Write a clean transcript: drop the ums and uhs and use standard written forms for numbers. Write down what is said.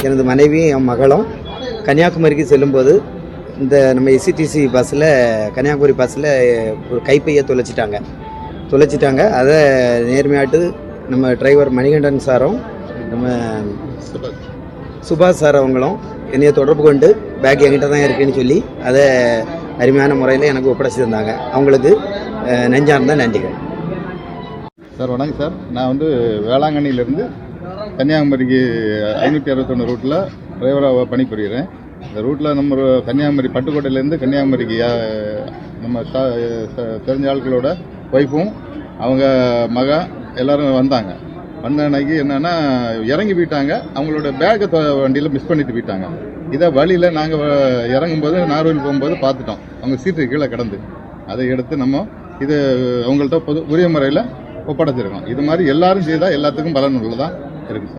எனது மனைவியும் என் மகளும் கன்னியாகுமரிக்கு செல்லும்போது இந்த நம்ம எஸ்சிடிசி பஸ்ஸில் கன்னியாகுமரி பஸ்ஸில் ஒரு கைப்பையை தொலைச்சிட்டாங்க. அதை நேர்மையாட்டு நம்ம டிரைவர் மணிகண்டன் சாரும் நம்ம சுபாஷ் சார் அவங்களும் என்னைய தொடர்பு கொண்டு பேக் என்கிட்ட தான் இருக்குன்னு சொல்லி அதை அருமையான முறையில் எனக்கு ஒப்படைச்சி தந்தாங்க. அவங்களுக்கு நெஞ்சார்ந்த நன்றிகள். சார் வணக்கம் சார். நான் வேளாங்கண்ணியிலேருந்து கன்னியாகுமரிக்கு 561 ரூட்டில் டிரைவராக பணிபுரிகிறேன். இந்த ரூட்டில் நம்ம கன்னியாகுமரி பட்டுக்கோட்டையிலேருந்து கன்னியாகுமரிக்கு நம்ம தெரிஞ்ச ஆட்களோட ஒய்ஃபும் அவங்க மக எல்லோரும் வந்தாங்க. வந்த அன்னைக்கு என்னென்னா இறங்கி போயிட்டாங்க. அவங்களோட பேக்கை வண்டியில் மிஸ் பண்ணிட்டு போயிட்டாங்க. இதை வழியில் நாங்கள் இறங்கும்போது நார்வேல் போகும்போது பார்த்துட்டோம். அவங்க சீட்டு கீழே கிடந்து அதை எடுத்து நம்ம இது அவங்கள்ட்ட உரிய முறையில் ஒப்படைச்சிருக்கோம். இது மாதிரி எல்லாரும் செய்தால் எல்லாத்துக்கும் பலன் உள்ளதாக இருக்குது.